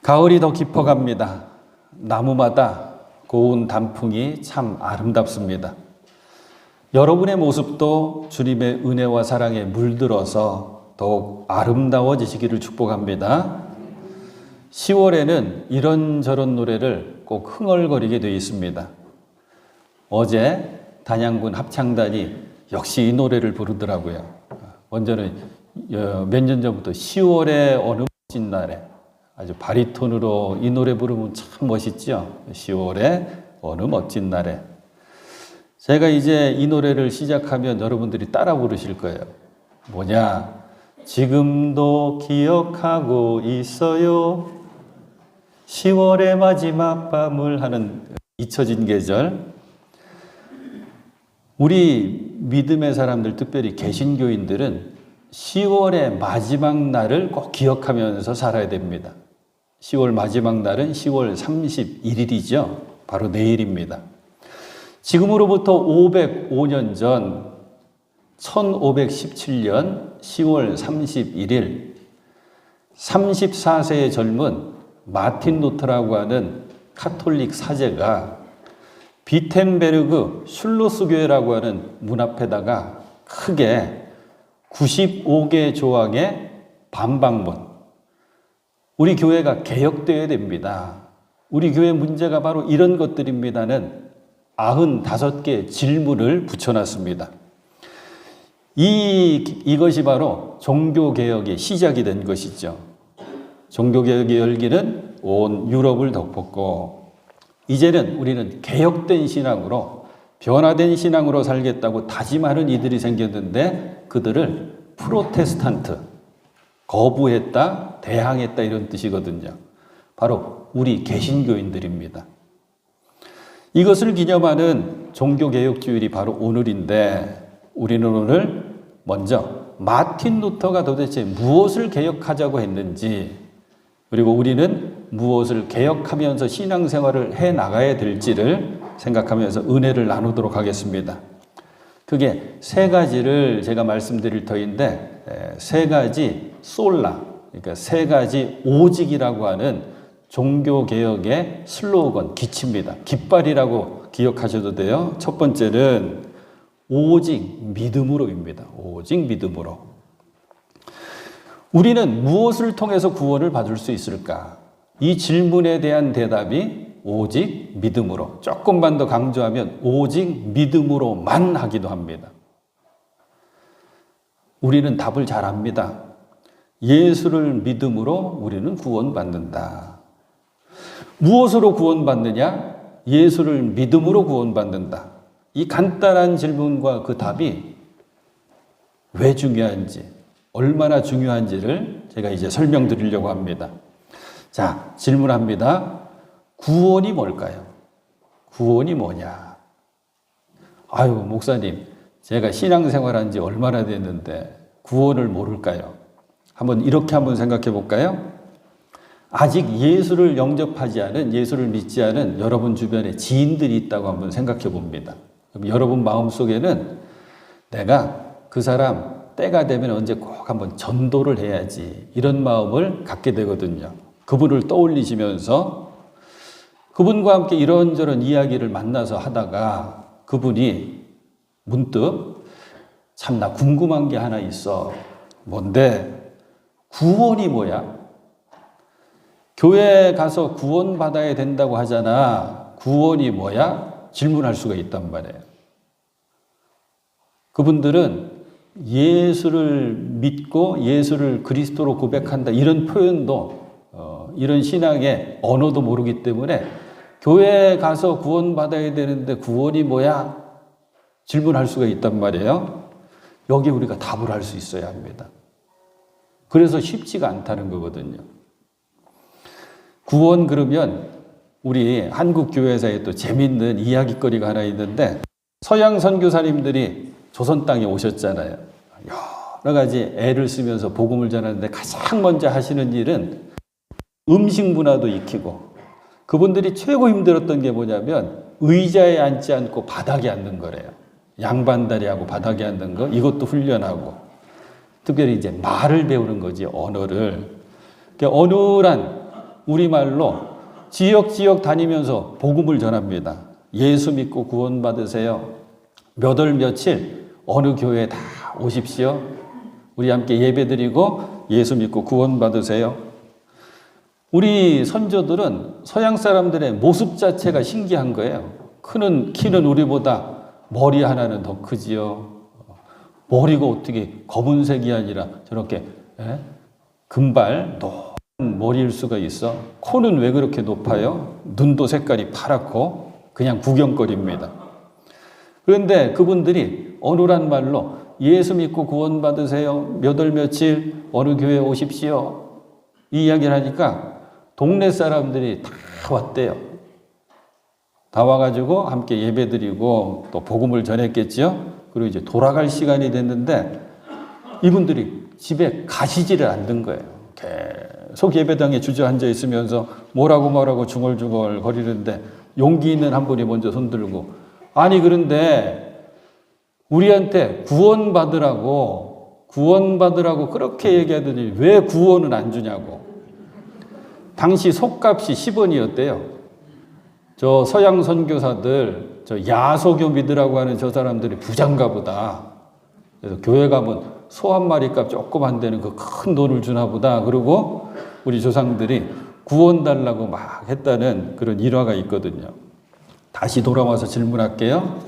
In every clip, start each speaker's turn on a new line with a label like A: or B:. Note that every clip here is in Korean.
A: 가을이 더 깊어갑니다. 나무마다 고운 단풍이 참 아름답습니다. 여러분의 모습도 주님의 은혜와 사랑에 물들어서 더욱 아름다워지시기를 축복합니다. 10월에는 이런저런 노래를 꼭 흥얼거리게 되어 있습니다. 어제 단양군 합창단이 역시 이 노래를 부르더라고요. 먼저는 몇 년 전부터 10월의 어느 멋진 날에 아주 바리톤으로 이 노래 부르면 참 멋있죠. 10월의 어느 멋진 날에. 제가 이제 이 노래를 시작하면 여러분들이 따라 부르실 거예요. 뭐냐? 지금도 기억하고 있어요. 10월의 마지막 밤을 하는 잊혀진 계절. 우리 믿음의 사람들, 특별히 개신교인들은 10월의 마지막 날을 꼭 기억하면서 살아야 됩니다. 10월 마지막 날은 10월 31일이죠. 바로 내일입니다. 지금으로부터 505년 전 1517년 10월 31일 34세의 젊은 마틴 루터라고 하는 카톨릭 사제가 비텐베르그 슐로스 교회라고 하는 문 앞에다가 크게 95개 조항의 반박문. 우리 교회가 개혁되어야 됩니다. 우리 교회 문제가 바로 이런 것들입니다는 95개의 질문을 붙여놨습니다. 이것이 바로 종교개혁의 시작이 된 것이죠. 종교개혁의 열기는 온 유럽을 덮었고, 이제는 우리는 개혁된 신앙으로, 변화된 신앙으로 살겠다고 다짐하는 이들이 생겼는데, 그들을 프로테스탄트, 거부했다, 대항했다 이런 뜻이거든요. 바로 우리 개신교인들입니다. 이것을 기념하는 종교개혁주일이 바로 오늘인데, 우리는 오늘 먼저 마틴 루터가 도대체 무엇을 개혁하자고 했는지, 그리고 우리는 무엇을 개혁하면서 신앙생활을 해나가야 될지를 생각하면서 은혜를 나누도록 하겠습니다. 그게 세 가지를 제가 말씀드릴 터인데, 세 가지 솔라, 그러니까 세 가지 오직이라고 하는 종교개혁의 슬로건, 기치입니다. 깃발이라고 기억하셔도 돼요. 첫 번째는 오직 믿음으로입니다. 오직 믿음으로. 우리는 무엇을 통해서 구원을 받을 수 있을까? 이 질문에 대한 대답이 오직 믿음으로. 조금만 더 강조하면 오직 믿음으로만 하기도 합니다. 우리는 답을 잘 압니다. 예수를 믿음으로 우리는 구원받는다. 무엇으로 구원받느냐? 예수를 믿음으로 구원받는다. 이 간단한 질문과 그 답이 왜 중요한지, 얼마나 중요한지를 제가 이제 설명드리려고 합니다. 자, 질문합니다. 구원이 뭘까요? 구원이 뭐냐? 아유, 목사님, 제가 신앙생활한 지 얼마나 됐는데 구원을 모를까요? 이렇게 한번 생각해 볼까요? 아직 예수를 영접하지 않은, 예수를 믿지 않은 여러분 주변에 지인들이 있다고 한번 생각해 봅니다. 그럼 여러분 마음속에는 내가 그 사람 때가 되면 언제 꼭 한번 전도를 해야지, 이런 마음을 갖게 되거든요. 그분을 떠올리시면서 그분과 함께 이런저런 이야기를 만나서 하다가 그분이 문득 참 나 궁금한 게 하나 있어. 뭔데? 구원이 뭐야? 교회에 가서 구원받아야 된다고 하잖아. 구원이 뭐야? 질문할 수가 있단 말이에요. 그분들은 예수를 믿고 예수를 그리스도로 고백한다, 이런 표현도 이런 신앙의 언어도 모르기 때문에 교회에 가서 구원받아야 되는데 구원이 뭐야? 질문할 수가 있단 말이에요. 여기 우리가 답을 할 수 있어야 합니다. 그래서 쉽지가 않다는 거거든요. 구원 그러면 우리 한국 교회사에 또 재밌는 이야기거리가 하나 있는데, 서양 선교사님들이 조선 땅에 오셨잖아요. 여러 가지 애를 쓰면서 복음을 전하는데 가장 먼저 하시는 일은 음식 문화도 익히고, 그분들이 최고 힘들었던 게 뭐냐면 의자에 앉지 않고 바닥에 앉는 거래요. 양반다리하고 바닥에 앉는 거, 이것도 훈련하고, 특별히 이제 말을 배우는 거지, 언어를. 어눌한 우리말로 지역 다니면서 복음을 전합니다. 예수 믿고 구원받으세요. 몇 월 며칠 어느 교회에 다 오십시오. 우리 함께 예배드리고 예수 믿고 구원받으세요. 우리 선조들은 서양 사람들의 모습 자체가 신기한 거예요. 키는 우리보다 머리 하나는 더 크지요. 머리가 어떻게 검은색이 아니라 저렇게 금발 높은 머리일 수가 있어. 코는 왜 그렇게 높아요? 눈도 색깔이 파랗고 그냥 구경거리입니다. 그런데 그분들이 어눌한 말로 예수 믿고 구원받으세요. 몇 월 며칠 어느 교회에 오십시오. 이 이야기를 하니까 동네 사람들이 다 왔대요. 다 와가지고 함께 예배드리고 또 복음을 전했겠죠. 그리고 이제 돌아갈 시간이 됐는데 이분들이 집에 가시지를 않는 거예요. 계속 예배당에 주저앉아 있으면서 뭐라고 중얼중얼 거리는데 용기 있는 한 분이 먼저 손들고, 아니 그런데 우리한테 구원받으라고 그렇게 얘기하더니 왜 구원은 안 주냐고. 당시 속값이 10원이었대요. 저 서양 선교사들, 저 야소교 믿으라고 하는 저 사람들이 부장가 보다. 그래서 교회 가면 소 한 마리 값 조금 안 되는 그 큰 돈을 주나 보다. 그리고 우리 조상들이 구원 달라고 막 했다는 그런 일화가 있거든요. 다시 돌아와서 질문할게요.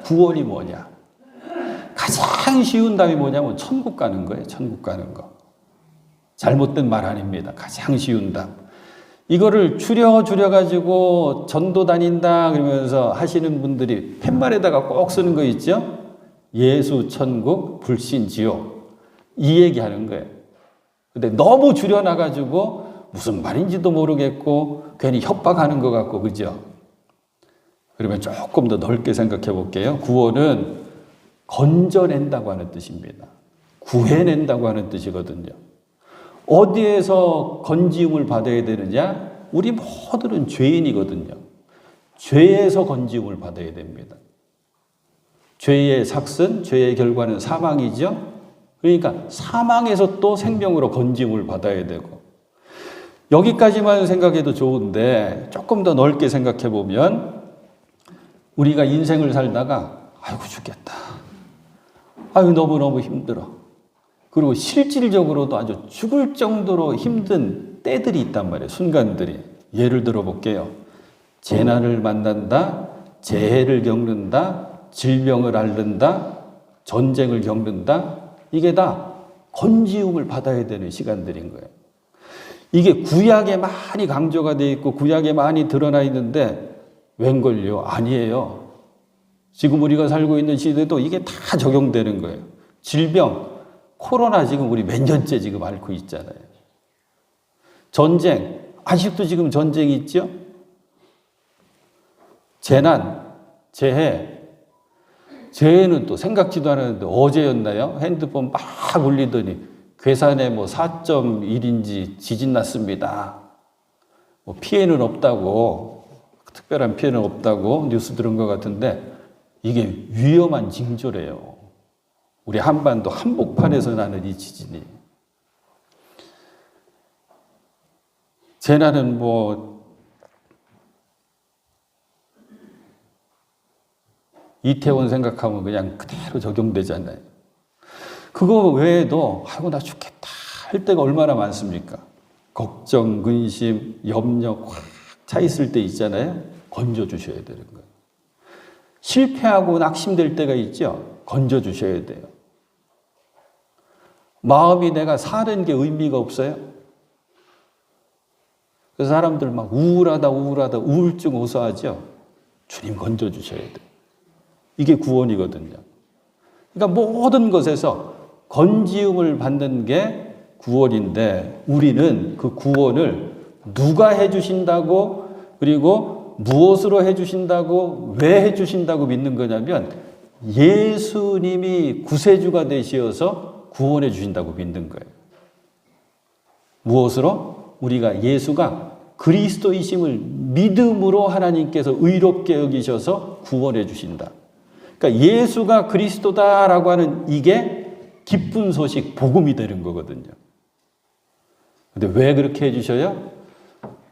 A: 구원이 뭐냐? 가장 쉬운 답이 뭐냐면 천국 가는 거예요. 천국 가는 거. 잘못된 말 아닙니다. 가장 쉬운 답. 이거를 줄여가지고 전도 다닌다 그러면서 하시는 분들이 팻말에다가 꼭 쓰는 거 있죠? 예수, 천국, 불신, 지옥. 이 얘기 하는 거예요. 근데 너무 줄여놔가지고 무슨 말인지도 모르겠고 괜히 협박하는 것 같고, 그죠? 그러면 조금 더 넓게 생각해 볼게요. 구원은 건져낸다고 하는 뜻입니다. 구해낸다고 하는 뜻이거든요. 어디에서 건지움을 받아야 되느냐? 우리 모두는 죄인이거든요. 죄에서 건지움을 받아야 됩니다. 죄의 삭슨, 죄의 결과는 사망이죠. 그러니까 사망에서 또 생명으로 건지움을 받아야 되고, 여기까지만 생각해도 좋은데 조금 더 넓게 생각해 보면 우리가 인생을 살다가 아이고 죽겠다. 아유 너무너무 힘들어. 그리고 실질적으로도 아주 죽을 정도로 힘든 때들이 있단 말이에요. 순간들이. 예를 들어 볼게요. 재난을 만난다, 재해를 겪는다, 질병을 앓는다, 전쟁을 겪는다. 이게 다 건지움을 받아야 되는 시간들인 거예요. 이게 구약에 많이 강조가 되어 있고 구약에 많이 드러나 있는데 웬걸요? 아니에요. 지금 우리가 살고 있는 시대도 이게 다 적용되는 거예요. 질병, 코로나 지금 우리 몇 년째 지금 앓고 있잖아요. 전쟁, 아직도 지금 전쟁이 있죠? 재난, 재해. 재해는 또 생각지도 않았는데 어제였나요? 핸드폰 막 울리더니 괴산에 뭐 4.1인지 지진 났습니다. 뭐 피해는 없다고, 특별한 피해는 없다고 뉴스 들은 것 같은데 이게 위험한 징조래요. 우리 한반도 한복판에서 나는 이 지진이. 재난은 뭐 이태원 생각하면 그냥 그대로 적용되잖아요. 그거 외에도 아이고 나 죽겠다 할 때가 얼마나 많습니까? 걱정, 근심, 염려 확 차 있을 때 있잖아요. 건져주셔야 되는 거예요. 실패하고 낙심될 때가 있죠. 건져주셔야 돼요. 마음이 내가 사는 게 의미가 없어요. 그래서 사람들 막 우울하다 우울증 호소하죠. 주님 건져주셔야 돼요. 이게 구원이거든요. 그러니까 모든 것에서 건지움을 받는 게 구원인데 우리는 그 구원을 누가 해주신다고, 그리고 무엇으로 해주신다고, 왜 해주신다고 믿는 거냐면 예수님이 구세주가 되시어서 구원해 주신다고 믿는 거예요. 무엇으로? 우리가 예수가 그리스도이심을 믿음으로 하나님께서 의롭게 여기셔서 구원해 주신다. 그러니까 예수가 그리스도다라고 하는 이게 기쁜 소식, 복음이 되는 거거든요. 근데 왜 그렇게 해주셔요?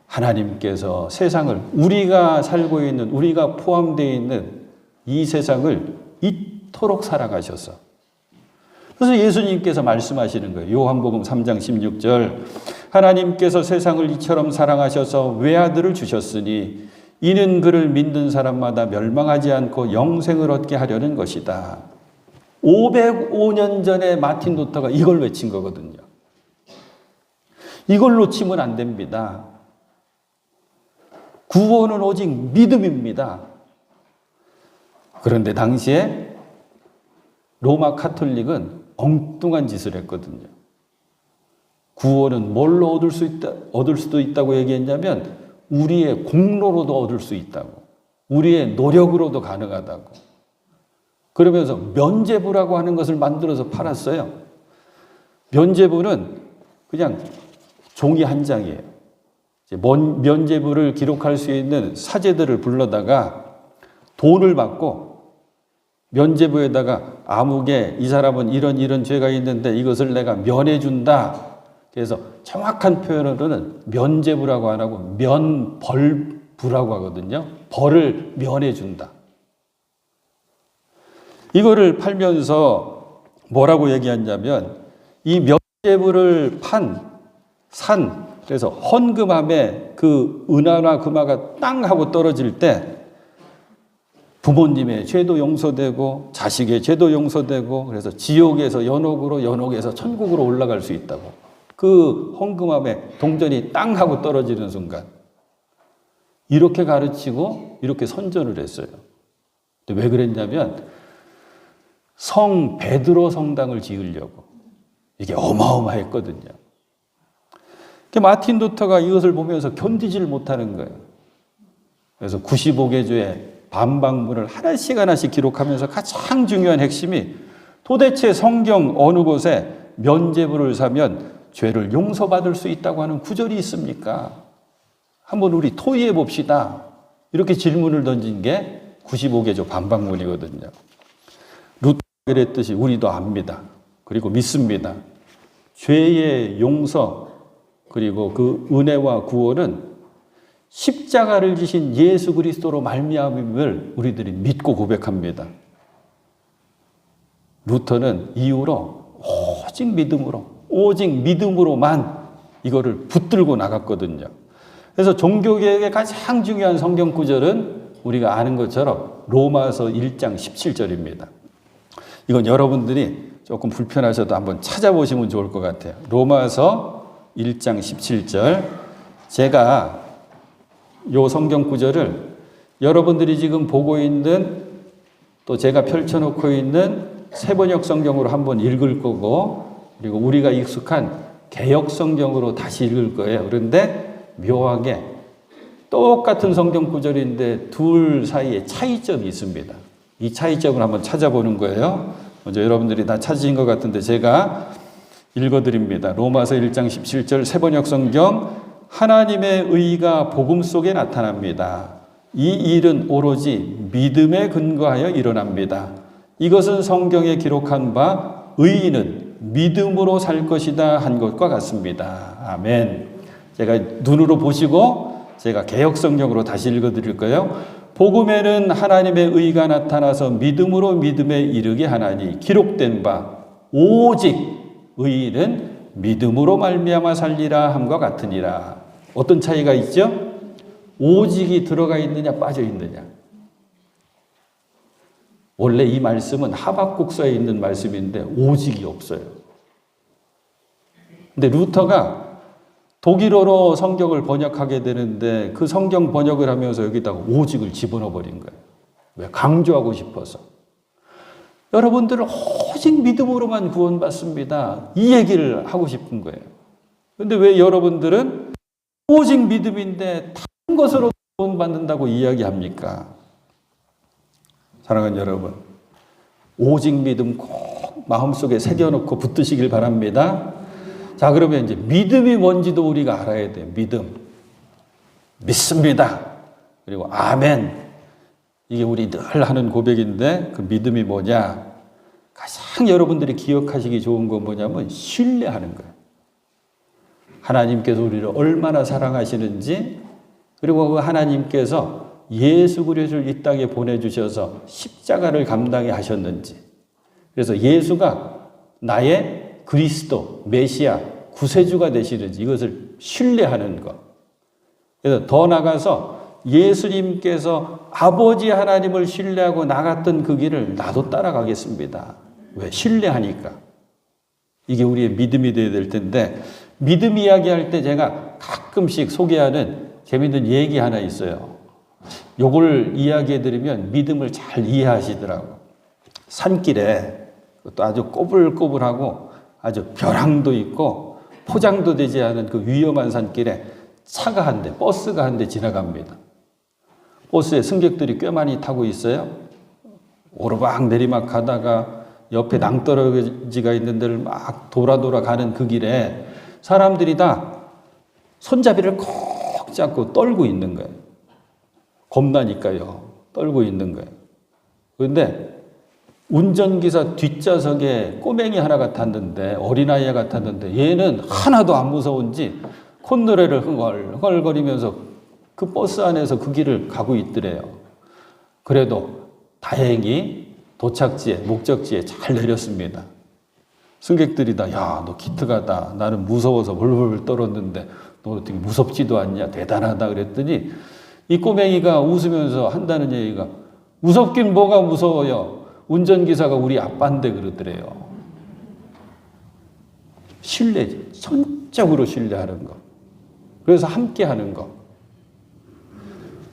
A: 하나님께서 세상을, 우리가 살고 있는, 우리가 포함되어 있는 이 세상을 이토록 사랑하셔서. 그래서 예수님께서 말씀하시는 거예요. 요한복음 3장 16절. 하나님께서 세상을 이처럼 사랑하셔서 외아들을 주셨으니 이는 그를 믿는 사람마다 멸망하지 않고 영생을 얻게 하려는 것이다. 505년 전에 마틴 루터가 이걸 외친 거거든요. 이걸 놓치면 안 됩니다. 구원은 오직 믿음입니다. 그런데 당시에 로마 카톨릭은 엉뚱한 짓을 했거든요. 구원은 뭘로 얻을 수도 있다고 얘기했냐면 우리의 공로로도 얻을 수 있다고. 우리의 노력으로도 가능하다고. 그러면서 면죄부라고 하는 것을 만들어서 팔았어요. 면죄부는 그냥 종이 한 장이에요. 면죄부를 기록할 수 있는 사제들을 불러다가 돈을 받고 면죄부에다가 아무개 이 사람은 이런 죄가 있는데 이것을 내가 면해준다. 그래서 정확한 표현으로는 면죄부라고 안 하고 면벌부라고 하거든요. 벌을 면해준다. 이거를 팔면서 뭐라고 얘기하냐면 이 면죄부를 산 그래서 헌금함에 그 은하나 금화가 땅 하고 떨어질 때 부모님의 죄도 용서되고 자식의 죄도 용서되고 그래서 지옥에서 연옥으로 연옥에서 천국으로 올라갈 수 있다고. 그 헌금함에 동전이 땅 하고 떨어지는 순간 이렇게 가르치고 이렇게 선전을 했어요. 근데 왜 그랬냐면 성 베드로 성당을 지으려고. 이게 어마어마했거든요. 마틴 루터가 이것을 보면서 견디지를 못하는 거예요. 그래서 95개조의 반박문을 하나씩 기록하면서 가장 중요한 핵심이 도대체 성경 어느 곳에 면죄부를 사면 죄를 용서받을 수 있다고 하는 구절이 있습니까? 한번 우리 토의해 봅시다. 이렇게 질문을 던진 게 95개조 반박문이거든요. 루터가 그랬듯이 우리도 압니다. 그리고 믿습니다. 죄의 용서 그리고 그 은혜와 구원은 십자가를 지신 예수 그리스도로 말미암음을 우리들이 믿고 고백합니다. 루터는 이후로 오직 믿음으로만 이거를 붙들고 나갔거든요. 그래서 종교개혁의 가장 중요한 성경 구절은 우리가 아는 것처럼 로마서 1장 17절입니다. 이건 여러분들이 조금 불편하셔도 한번 찾아보시면 좋을 것 같아요. 로마서 1장 17절. 제가 요 성경 구절을 여러분들이 지금 보고 있는 또 제가 펼쳐놓고 있는 새번역 성경으로 한번 읽을 거고 그리고 우리가 익숙한 개역 성경으로 다시 읽을 거예요. 그런데 묘하게 똑같은 성경 구절인데 둘 사이에 차이점이 있습니다. 이 차이점을 한번 찾아보는 거예요. 먼저 여러분들이 다 찾으신 것 같은데 제가 읽어드립니다. 로마서 1장 17절 새번역 성경. 하나님의 의가 복음 속에 나타납니다. 이 일은 오로지 믿음에 근거하여 일어납니다. 이것은 성경에 기록한 바 의인은 믿음으로 살 것이다 한 것과 같습니다. 아멘. 제가 눈으로 보시고 제가 개역 성경으로 다시 읽어드릴 거예요. 복음에는 하나님의 의가 나타나서 믿음으로 믿음에 이르게 하나니 기록된 바 오직 의인은 믿음으로 말미암아 살리라 함과 같으니라. 어떤 차이가 있죠? 오직이 들어가 있느냐 빠져 있느냐. 원래 이 말씀은 하박국서에 있는 말씀인데 오직이 없어요. 근데 루터가 독일어로 성경을 번역하게 되는데 그 성경 번역을 하면서 여기다가 오직을 집어넣어 버린 거예요. 왜? 강조하고 싶어서. 여러분들은 오직 믿음으로만 구원받습니다. 이 얘기를 하고 싶은 거예요. 그런데 왜 여러분들은 오직 믿음인데 다른 것으로 구원받는다고 이야기합니까? 사랑하는 여러분, 오직 믿음 꼭 마음속에 새겨놓고 붙드시길 바랍니다. 자, 그러면 이제 믿음이 뭔지도 우리가 알아야 돼요. 믿습니다. 그리고 아멘. 이게 우리 늘 하는 고백인데 그 믿음이 뭐냐? 가장 여러분들이 기억하시기 좋은 건 뭐냐면 신뢰하는 거예요. 하나님께서 우리를 얼마나 사랑하시는지, 그리고 그 하나님께서 예수 그리스도를 이 땅에 보내주셔서 십자가를 감당해 하셨는지, 그래서 예수가 나의 그리스도, 메시아, 구세주가 되시는지 이것을 신뢰하는 것. 그래서 더 나아가서 예수님께서 아버지 하나님을 신뢰하고 나갔던 그 길을 나도 따라가겠습니다. 왜? 신뢰하니까. 이게 우리의 믿음이 되어야 될 텐데, 믿음 이야기할 때 제가 가끔씩 소개하는 재밌는 얘기 하나 있어요. 요걸 이야기해 드리면 믿음을 잘 이해하시더라고. 산길에 또 아주 꼬불꼬불하고 아주 벼랑도 있고 포장도 되지 않은 그 위험한 산길에 차가 한 대, 버스가 한 대 지나갑니다. 버스에 승객들이 꽤 많이 타고 있어요. 오르막 내리막 가다가 옆에 낭떠러지가 있는 데를 막 돌아 가는 그 길에 사람들이 다 손잡이를 콕 잡고 떨고 있는 거예요. 겁나니까요. 떨고 있는 거예요. 그런데 운전기사 뒷좌석에 꼬맹이 하나가 탔는데, 어린아이가 탔는데 얘는 하나도 안 무서운지 콧노래를 흥얼흥얼거리면서 그 버스 안에서 그 길을 가고 있더래요. 그래도 다행히 도착지에, 목적지에 잘 내렸습니다. 승객들이 다, 야, 너 기특하다. 나는 무서워서 벌벌 떨었는데 너 어떻게 무섭지도 않냐. 대단하다. 그랬더니 이 꼬맹이가 웃으면서 한다는 얘기가, 무섭긴 뭐가 무서워요. 운전기사가 우리 아빠인데 그러더래요. 신뢰, 전적으로 신뢰하는 거. 그래서 함께 하는 거.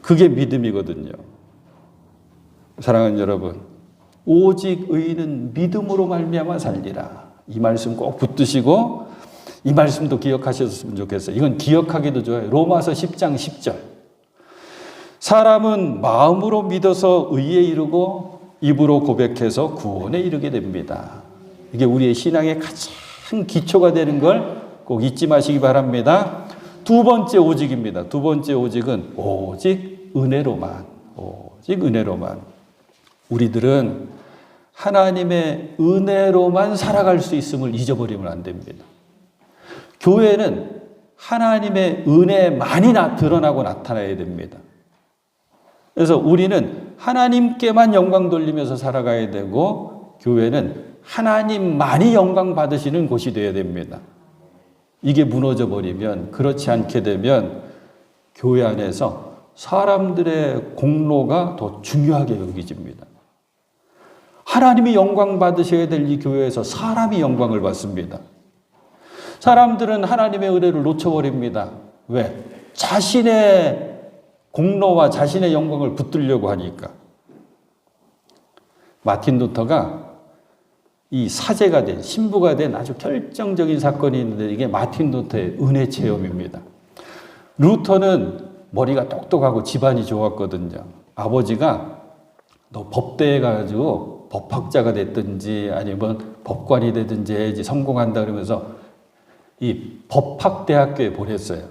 A: 그게 믿음이거든요. 사랑하는 여러분, 오직 의인은 믿음으로 말미암아 살리라. 이 말씀 꼭 붙드시고 이 말씀도 기억하셨으면 좋겠어요. 이건 기억하기도 좋아요. 로마서 10장 10절. 사람은 마음으로 믿어서 의에 이르고 입으로 고백해서 구원에 이르게 됩니다. 이게 우리의 신앙의 가장 기초가 되는 걸 꼭 잊지 마시기 바랍니다. 두 번째 오직입니다. 두 번째 오직은 오직 은혜로만, 오직 은혜로만. 우리들은 하나님의 은혜로만 살아갈 수 있음을 잊어버리면 안 됩니다. 교회는 하나님의 은혜만이 드러나고 나타나야 됩니다. 그래서 우리는 하나님께만 영광 돌리면서 살아가야 되고, 교회는 하나님만이 영광 받으시는 곳이 되어야 됩니다. 이게 무너져 버리면, 그렇지 않게 되면 교회 안에서 사람들의 공로가 더 중요하게 여겨집니다. 하나님이 영광 받으셔야 될 이 교회에서 사람이 영광을 받습니다. 사람들은 하나님의 은혜를 놓쳐버립니다. 왜? 자신의 공로와 자신의 영광을 붙들려고 하니까. 마틴 루터가 이 사제가 된, 신부가 된 아주 결정적인 사건이 있는데, 이게 마틴 루터의 은혜 체험입니다. 루터는 머리가 똑똑하고 집안이 좋았거든요. 아버지가 너 법대에 가지고 법학자가 됐든지 아니면 법관이 되든지 해야지 성공한다 그러면서 이 법학대학교에 보냈어요.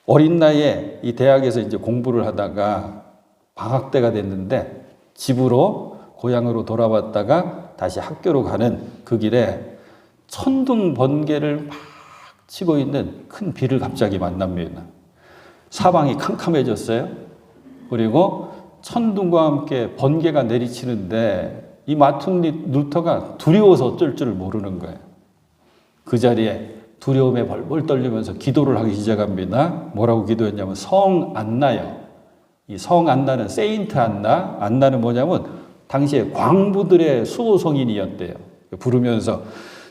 A: 어린 나이에 이 대학에서 이제 공부를 하다가 방학 때가 됐는데 집으로, 고향으로 돌아왔다가 다시 학교로 가는 그 길에 천둥 번개를 막 치고 있는 큰 비를 갑자기 만납니다. 사방이 캄캄해졌어요. 그리고 천둥과 함께 번개가 내리치는데 이 마틴 루터가 두려워서 어쩔 줄 모르는 거예요. 그 자리에 두려움에 벌벌 떨리면서 기도를 하기 시작합니다. 뭐라고 기도했냐면 성 안나요. 이 성 안나는 세인트 안나. 안나는 뭐냐면 당시에 광부들의 수호성인이었대요. 부르면서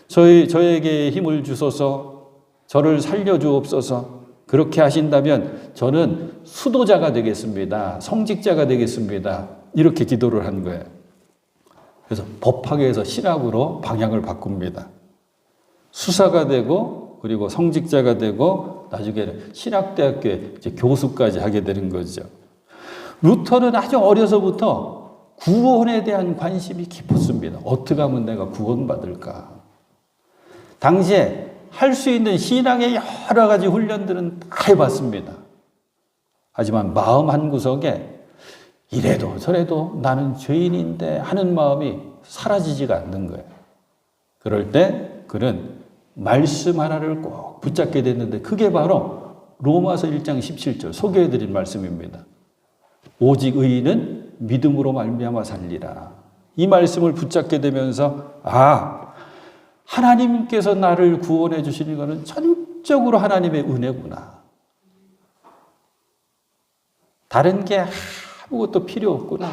A: 저에게 힘을 주소서, 저를 살려주옵소서. 그렇게 하신다면 저는 수도자가 되겠습니다. 성직자가 되겠습니다. 이렇게 기도를 한 거예요. 그래서 법학에서 신학으로 방향을 바꿉니다. 수사가 되고, 그리고 성직자가 되고, 나중에는 신학대학교에 이제 교수까지 하게 되는 거죠. 루터는 아주 어려서부터 구원에 대한 관심이 깊었습니다. 어떻게 하면 내가 구원받을까? 당시에 할 수 있는 신앙의 여러 가지 훈련들은 다 해봤습니다. 하지만 마음 한구석에 이래도 저래도 나는 죄인인데 하는 마음이 사라지지가 않는 거예요. 그럴 때 그는 말씀 하나를 꼭 붙잡게 됐는데 그게 바로 로마서 1장 17절 소개해드린 말씀입니다. 오직 의인은 믿음으로 말미암아 살리라. 이 말씀을 붙잡게 되면서 하나님께서 나를 구원해 주시는 것은 전적으로 하나님의 은혜구나. 다른 게 아무것도 필요 없구나.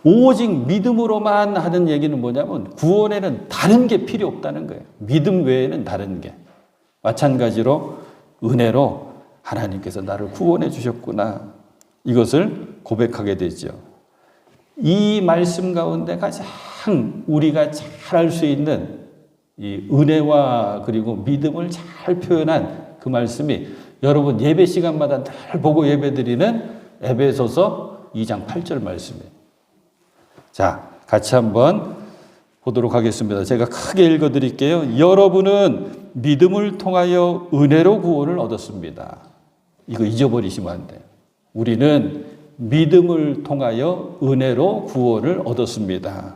A: 오직 믿음으로만 하는 얘기는 뭐냐면 구원에는 다른 게 필요 없다는 거예요. 믿음 외에는 다른 게. 마찬가지로 은혜로 하나님께서 나를 구원해 주셨구나. 이것을 고백하게 되죠. 이 말씀 가운데 가장 우리가 잘 알 수 있는 이 은혜와 그리고 믿음을 잘 표현한 그 말씀이 여러분 예배 시간마다 늘 보고 예배드리는 에베소서 2장 8절 말씀이에요. 자, 같이 한번 보도록 하겠습니다. 제가 크게 읽어드릴게요. 여러분은 믿음을 통하여 은혜로 구원을 얻었습니다. 이거 잊어버리시면 안 돼요. 우리는 믿음을 통하여 은혜로 구원을 얻었습니다.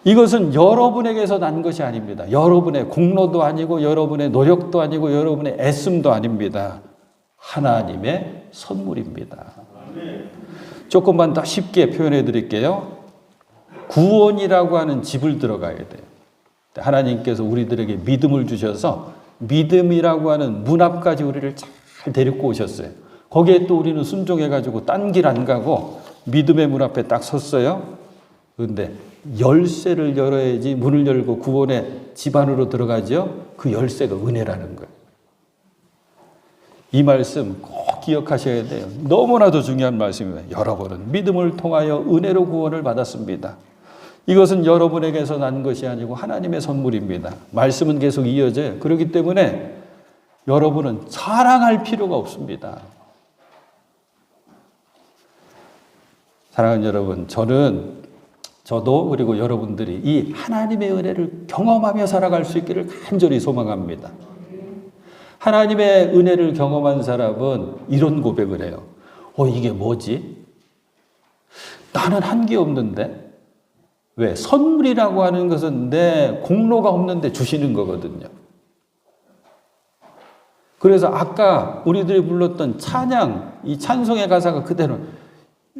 A: 이것은 여러분에게서 난 것이 아닙니다. 여러분의 공로도 아니고 여러분의 노력도 아니고 여러분의 애씀도 아닙니다. 하나님의 선물입니다. 조금만 더 쉽게 표현해 드릴게요. 구원이라고 하는 집을 들어가야 돼요. 하나님께서 우리들에게 믿음을 주셔서 믿음이라고 하는 문 앞까지 우리를 잘 데리고 오셨어요. 거기에 또 우리는 순종해가지고 딴 길 안 가고 믿음의 문 앞에 딱 섰어요. 그런데 열쇠를 열어야지 문을 열고 구원의 집 안으로 들어가죠. 그 열쇠가 은혜라는 거예요. 이 말씀 꼭 기억하셔야 돼요. 너무나도 중요한 말씀입니다. 여러분은 믿음을 통하여 은혜로 구원을 받았습니다. 이것은 여러분에게서 난 것이 아니고 하나님의 선물입니다. 말씀은 계속 이어져요. 그렇기 때문에 여러분은 자랑할 필요가 없습니다. 사랑하는 여러분, 저도 그리고 여러분들이 이 하나님의 은혜를 경험하며 살아갈 수 있기를 간절히 소망합니다. 하나님의 은혜를 경험한 사람은 이런 고백을 해요. 이게 뭐지? 나는 한 게 없는데? 왜? 선물이라고 하는 것은 내 공로가 없는데 주시는 거거든요. 그래서 아까 우리들이 불렀던 찬양, 이 찬송의 가사가 그대로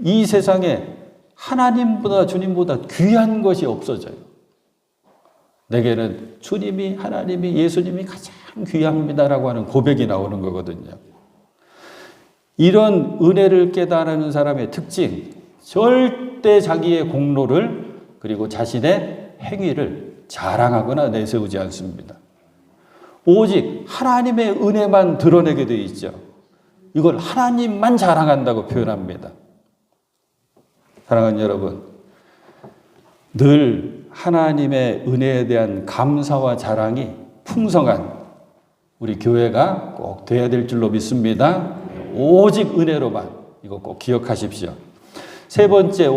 A: 이 세상에 하나님보다 주님보다 귀한 것이 없어져요. 내게는 주님이, 하나님이, 예수님이 가장 귀합니다라고 하는 고백이 나오는 거거든요. 이런 은혜를 깨달은 사람의 특징, 절대 자기의 공로를 그리고 자신의 행위를 자랑하거나 내세우지 않습니다. 오직 하나님의 은혜만 드러내게 되어 있죠. 이걸 하나님만 자랑한다고 표현합니다. 사랑하는 여러분, 늘 하나님의 은혜에 대한 감사와 자랑이 풍성한 우리 교회가 꼭 돼야 될 줄로 믿습니다. 오직 은혜로만, 이거 꼭 기억하십시오. 세 번째,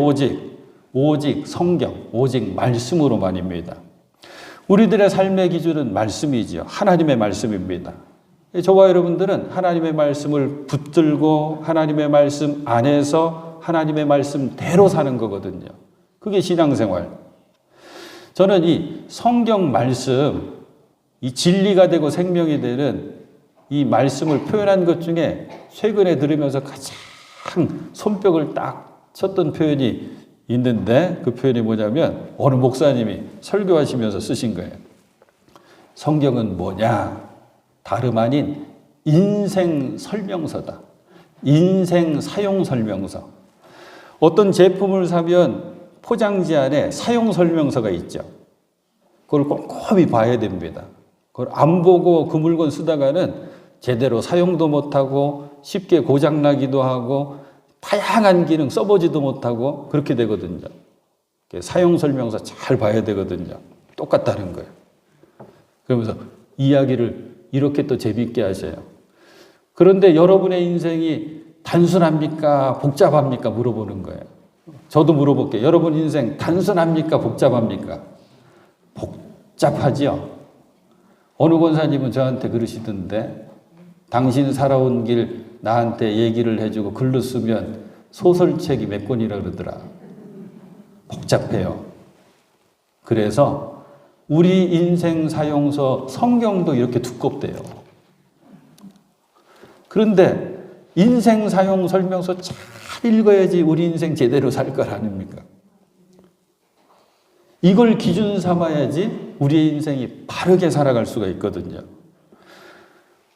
A: 오직 성경, 오직 말씀으로만입니다. 우리들의 삶의 기준은 말씀이지요. 하나님의 말씀입니다. 저와 여러분들은 하나님의 말씀을 붙들고 하나님의 말씀 안에서 하나님의 말씀대로 사는 거거든요. 그게 신앙생활. 저는 이 성경 말씀, 이 진리가 되고 생명이 되는 이 말씀을 표현한 것 중에 최근에 들으면서 가장 손뼉을 딱 쳤던 표현이 있는데 그 표현이 뭐냐면 어느 목사님이 설교하시면서 쓰신 거예요. 성경은 뭐냐? 다름 아닌 인생 설명서다. 인생 사용 설명서. 어떤 제품을 사면 포장지 안에 사용 설명서가 있죠. 그걸 꼼꼼히 봐야 됩니다. 그걸 안 보고 그 물건 쓰다가는 제대로 사용도 못하고 쉽게 고장나기도 하고 다양한 기능 써보지도 못하고 그렇게 되거든요. 사용 설명서 잘 봐야 되거든요. 똑같다는 거예요. 그러면서 이야기를 이렇게 또 재밌게 하셔요. 그런데 여러분의 인생이 단순합니까? 복잡합니까? 물어보는 거예요. 저도 물어볼게요. 여러분 인생 단순합니까? 복잡합니까? 복잡하지요. 어느 권사님은 저한테 그러시던데 당신 살아온 길 나한테 얘기를 해주고 글로 쓰면 소설책이 몇 권이라 그러더라. 복잡해요. 그래서 우리 인생 사용서 성경도 이렇게 두껍대요. 그런데 인생 사용 설명서 잘 읽어야지 우리 인생 제대로 살 걸 아닙니까? 이걸 기준 삼아야지 우리 인생이 바르게 살아갈 수가 있거든요.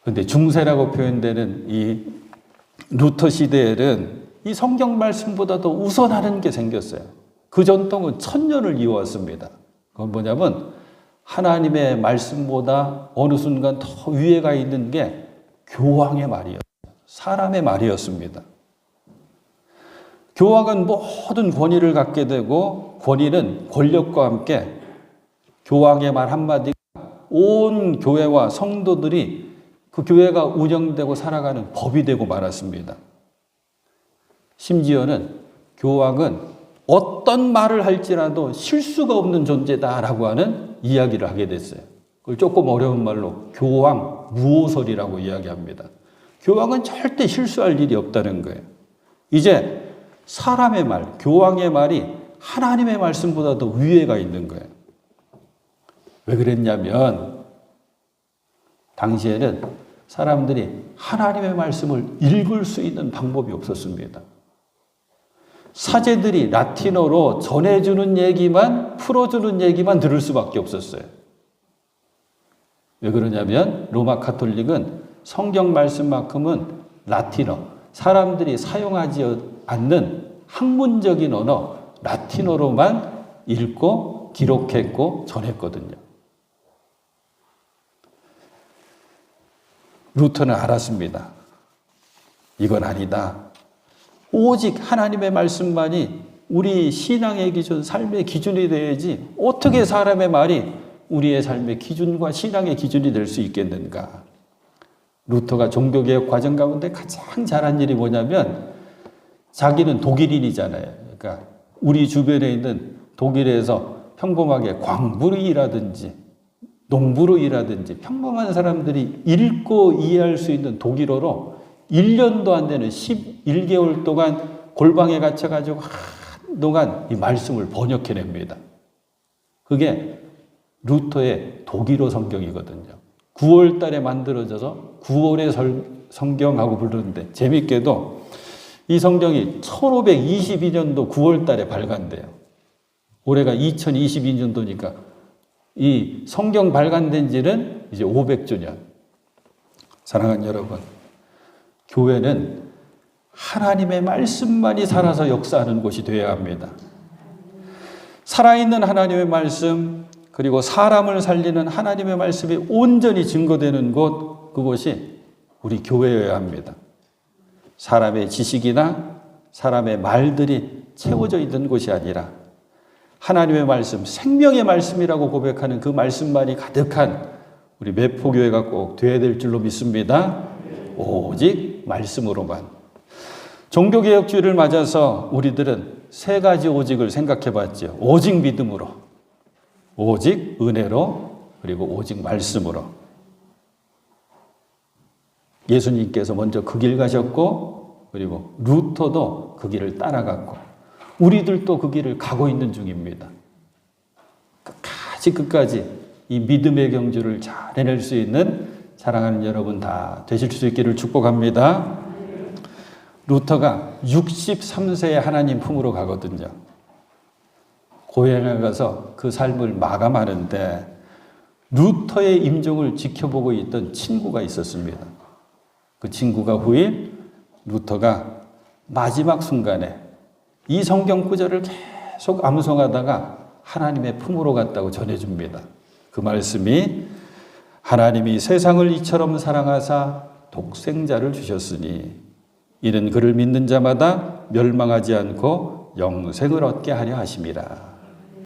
A: 그런데 중세라고 표현되는 이 루터 시대에는 이 성경 말씀보다도 우선하는 게 생겼어요. 그 전통은 1000년을 이어왔습니다. 그건 뭐냐면 하나님의 말씀보다 어느 순간 더 위에가 있는 게 교황의 말이었어요. 사람의 말이었습니다. 교황은 모든 권위를 갖게 되고 권위는 권력과 함께 교황의 말 한마디가 온 교회와 성도들이 그 교회가 운영되고 살아가는 법이 되고 말았습니다. 심지어는 교황은 어떤 말을 할지라도 실수가 없는 존재다라고 하는 이야기를 하게 됐어요. 그걸 조금 어려운 말로 교황 무오설이라고 이야기합니다. 교황은 절대 실수할 일이 없다는 거예요. 이제 사람의 말, 교황의 말이 하나님의 말씀보다도 위에가 있는 거예요. 왜 그랬냐면 당시에는 사람들이 하나님의 말씀을 읽을 수 있는 방법이 없었습니다. 사제들이 라틴어로 전해주는 얘기만, 풀어주는 얘기만 들을 수밖에 없었어요. 왜 그러냐면 로마 가톨릭은 성경 말씀만큼은 라틴어, 사람들이 사용하지 않는 학문적인 언어, 라틴어로만 읽고 기록했고 전했거든요. 루터는 알았습니다. 이건 아니다. 오직 하나님의 말씀만이 우리 신앙의 기준, 삶의 기준이 되어야지 어떻게 사람의 말이 우리의 삶의 기준과 신앙의 기준이 될 수 있겠는가. 루터가 종교개혁 과정 가운데 가장 잘한 일이 뭐냐면 자기는 독일인이잖아요. 그러니까 우리 주변에 있는 독일에서 평범하게 광부로 일하든지 농부로 일하든지 평범한 사람들이 읽고 이해할 수 있는 독일어로 1년도 안 되는 11개월 동안 골방에 갇혀가지고 한동안 이 말씀을 번역해냅니다. 그게 루터의 독일어 성경이거든요. 9월 달에 만들어져서 9월의 성경하고 부르는데 재밌게도 이 성경이 1522년도 9월 달에 발간돼요. 올해가 2022년도니까 이 성경 발간된 지는 이제 500주년. 사랑하는 여러분, 교회는 하나님의 말씀만이 살아서 역사하는 곳이 되어야 합니다. 살아있는 하나님의 말씀, 그리고 사람을 살리는 하나님의 말씀이 온전히 증거되는 곳, 그곳이 우리 교회여야 합니다. 사람의 지식이나 사람의 말들이 채워져 있는 곳이 아니라 하나님의 말씀, 생명의 말씀이라고 고백하는 그 말씀만이 가득한 우리 매포교회가 꼭 되어야 될 줄로 믿습니다. 오직 말씀으로만. 종교개혁주의를 맞아서 우리들은 세 가지 오직을 생각해 봤죠. 오직 믿음으로, 오직 은혜로, 그리고 오직 말씀으로. 예수님께서 먼저 그 길 가셨고, 그리고 루터도 그 길을 따라갔고, 우리들도 그 길을 가고 있는 중입니다. 끝까지 이 믿음의 경주를 잘 해낼 수 있는 사랑하는 여러분 다 되실 수 있기를 축복합니다. 루터가 63세에 하나님 품으로 가거든요. 고향에 가서 그 삶을 마감하는데 루터의 임종을 지켜보고 있던 친구가 있었습니다. 그 친구가 후인 루터가 마지막 순간에 이 성경 구절을 계속 암송하다가 하나님의 품으로 갔다고 전해줍니다. 그 말씀이 하나님이 세상을 이처럼 사랑하사 독생자를 주셨으니 이는 그를 믿는 자마다 멸망하지 않고 영생을 얻게 하려 하심이라.